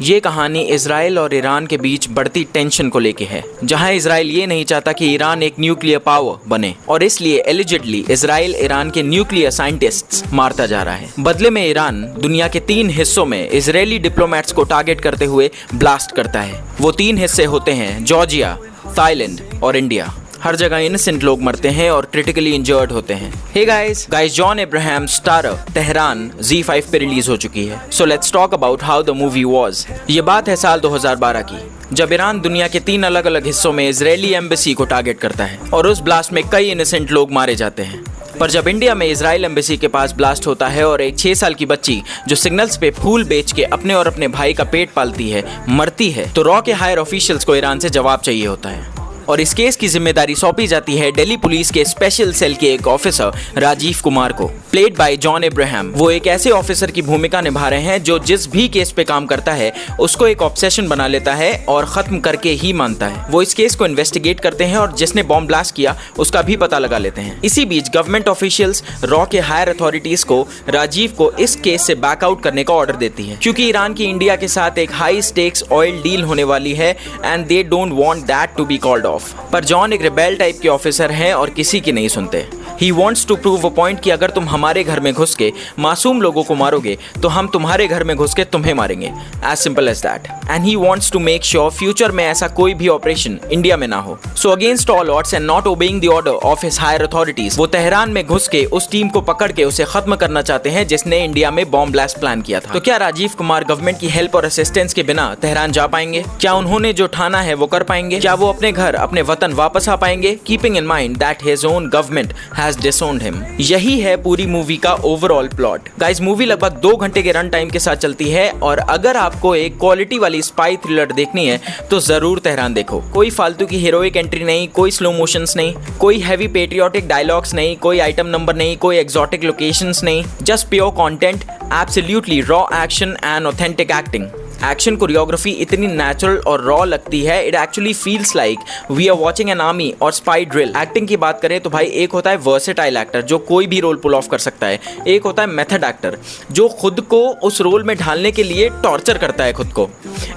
ये कहानी इजराइल और ईरान के बीच बढ़ती टेंशन को लेके है, जहां इजराइल ये नहीं चाहता कि ईरान एक न्यूक्लियर पावर बने और इसलिए एलिजिडली इजराइल ईरान के न्यूक्लियर साइंटिस्ट्स मारता जा रहा है। बदले में ईरान दुनिया के 3 हिस्सों में इजरायली डिप्लोमेट्स को टारगेट करते हुए ब्लास्ट करता है। वो 3 हिस्से होते हैं जॉर्जिया, थाईलैंड और इंडिया। हर जगह इनोसेंट लोग मरते हैं और क्रिटिकली इंजर्ड होते हैं। Hey guys, John Abraham starrer Tehran Z5 पे रिलीज हो चुकी है। So let's talk about how the movie was. ये बात है साल 2012 की, जब ईरान दुनिया के 3 अलग अलग हिस्सों में इजरायली एम्बेसी को टारगेट करता है और उस ब्लास्ट में कई इनोसेंट लोग मारे जाते हैं। पर जब इंडिया में इजराइल एम्बेसी के पास ब्लास्ट होता है और एक 6 साल की बच्ची जो सिग्नल्स पे फूल बेच के अपने और अपने भाई का पेट पालती है मरती है, तो रॉ के हायर ऑफिशियल्स को ईरान से जवाब चाहिए होता है और इस केस की जिम्मेदारी सौंपी जाती है दिल्ली पुलिस के स्पेशल सेल के एक ऑफिसर राजीव कुमार को, प्लेड बाय जॉन अब्राहम। वो एक ऐसे ऑफिसर की भूमिका निभा रहे हैं जो जिस भी केस पे काम करता है उसको एक ऑब्सेशन बना लेता है और खत्म करके ही मानता है। वो इस केस को इन्वेस्टिगेट करते हैं और जिसने बॉम्ब ब्लास्ट किया उसका भी पता लगा लेते हैं। इसी बीच गवर्नमेंट ऑफिशियल्स रॉ के हायर अथॉरिटीज को राजीव को इस केस से बैकआउट करने का ऑर्डर देती है, क्योंकि ईरान की इंडिया के साथ एक हाई स्टेक्स ऑयल डील होने वाली है and they don't want that to be called off. पर जॉन एक रिबेल टाइप के ऑफिसर हैं और किसी की नहीं सुनते। He wants to prove a point कि अगर तुम हमारे घर में घुस के मासूम लोगों को मारोगे तो हम तुम्हारे घर में घुस के तुम्हें मारेंगे, as simple as that. And he wants to make sure future में ऐसा कोई भी ऑपरेशन इंडिया में ना हो। So against all odds and not obeying the order of his higher authorities, वो तेहरान में घुस के उस टीम को पकड़ के उसे खत्म करना चाहते हैं जिसने इंडिया में बॉम्ब ब्लास्ट प्लान किया था। तो क्या राजीव कुमार गवर्नमेंट की हेल्प और असिस्टेंस के बिना तेहरान जा पाएंगे? क्या उन्होंने जो ठाना है वो कर पाएंगे? क्या वो अपने घर अपने वतन वापस आ पाएंगे, keeping in mind that his own government has disowned him? यही है पूरी मूवी का ओवरऑल प्लॉट। गाइस, मूवी लगभग 2 घंटे के रन टाइम के साथ चलती है और अगर आपको एक क्वालिटी वाली स्पाई थ्रिलर देखनी है तो जरूर तेहरान देखो। कोई फालतू की हीरोइक एंट्री नहीं, कोई स्लो मोशंस नहीं, कोई हैवी पेट्रियोटिक डायलॉग्स नहीं, कोई आइटम नंबर नहीं, कोई एक्सोटिक लोकेशंस नहीं, just pure content, absolutely raw action and authentic acting. Action choreography इतनी नेचुरल और रॉ लगती है, it actually feels like we are watching an army और स्पाई ड्रिल। एक्टिंग की बात करें तो भाई, एक होता है वर्सेटाइल एक्टर जो कोई भी रोल पुल ऑफ कर सकता है, एक होता है मेथड एक्टर जो खुद को उस रोल में ढालने के लिए टॉर्चर करता है खुद को,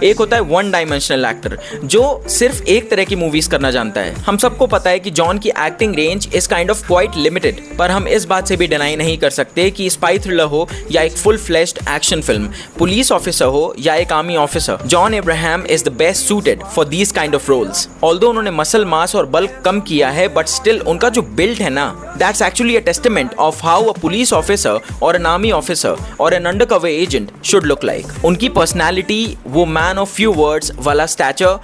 एक होता है वन डायमेंशनल एक्टर जो सिर्फ एक तरह की मूवीज करना जानता है। हम सबको पता है कि जॉन की acting range is kind of quite limited, पर हम इस बात से भी डिनाई नहीं कर सकते कि स्पाई थ्रिलर हो या एक full fleshed action film, police officer हो या एक army officer, John Abraham is the best suited for these kind of roles. Although उन्होंने मसल मास और बल्क कम किया है, बट स्टिल उनका जो बिल्ड है ना, that's actually a testament of how a police officer और एन आर्मी ऑफिसर और an undercover agent should look like. उनकी पर्सनैलिटी, वो मैन ऑफ फ्यू वर्ड्स वाला स्टैचर,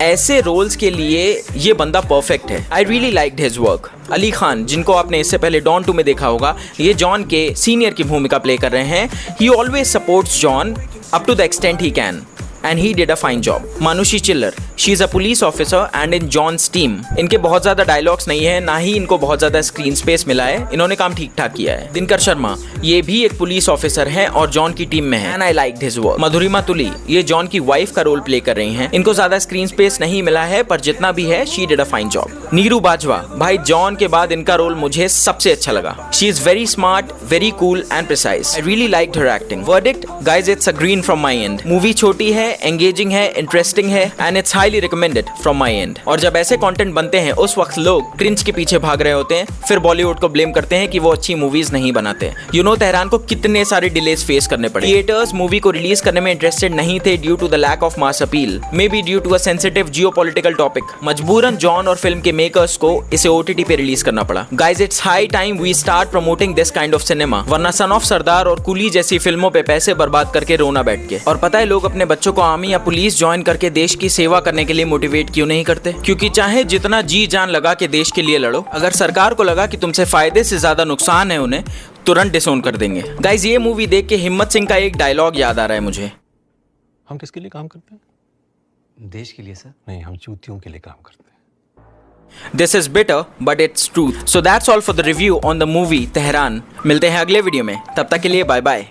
ऐसे रोल्स के लिए ये बंदा परफेक्ट है। I really liked his work. Ali Khan, जिनको आपने इससे पहले डॉन 2 में देखा होगा, ये जॉन के सीनियर की भूमिका प्ले कर रहे हैं। ही always supports John up to the extent he can and he did a fine job. मानुषी चिल्लर, she is a police officer and in John's team. इनके बहुत ज़्यादा डायलॉग्स नहीं है, ना ही इनको बहुत ज़्यादा स्क्रीन स्पेस मिला है, इन्होंने काम ठीक ठाक किया है। दिनकर शर्मा, ये भी एक पुलिस ऑफिसर है और जॉन की टीम में है and I liked his work. मधुरिमा तुली, ये जॉन की वाइफ का रोल प्ले कर रही हैं, इनको ज़्यादा स्क्रीन स्पेस नहीं मिला है पर जितना भी है she did a fine job. Neeru Bajwa, भाई जॉन के बाद इनका रोल मुझे सबसे अच्छा लगा। She is very smart, very cool and precise. I really liked her acting. Verdict, guys, it's a green from my end. Movie छोटी है, एंगेजिंग है, इंटरेस्टिंग है and it's highly recommended from my and. और जब ऐसे content बनते हैं उस वक्त लोग क्रिंज के पीछे भाग रहे होते हैं, फिर बॉलीवुड को ब्लेम करते हैं कि वो अच्छी मूवीज नहीं बनाते। यू नो, तेहरान को कितने सारे डिलेज फेस करने पड़े। थिएटर्स मूवी को रिलीज करने में इंटरेस्टेड नहीं थे due to the lack of mass appeal, maybe due to a sensitive geopolitical topic. मजबूरन जॉन और फिल्म के मेकर्स को इसे OTT पे रिलीज करना पड़ा। Guys, it's high time we start promoting this kind of cinema, वरना son of सरदार और कुली जैसी फिल्मों पे पैसे बर्बाद करके रोना बैठ के। और पता है लोग अपने बच्चों को आर्मी या पुलिस ज्वाइन करके देश की सेवा करने के लिए मोटिवेट क्यों नहीं करते? क्योंकि चाहे जितना जी जान लगा के देश के लिए लड़ो, अगर सरकार को लगा कि तुमसे फायदे से ज्यादा नुकसान है उन्हें, तुरंत डिसोन कर देंगे। गाइज, ये मूवी देख के हिम्मत सिंह का एक डायलॉग याद आ रहा है मुझे। हम किसके लिए काम करते हैं? देश के लिए सर। नहीं, हम चूतियों के लिए काम करते हैं। This is bitter, but it's truth. So that's all for the review on the movie Tehran. मिलते हैं अगले वीडियो में, तब तक के लिए बाय बाय।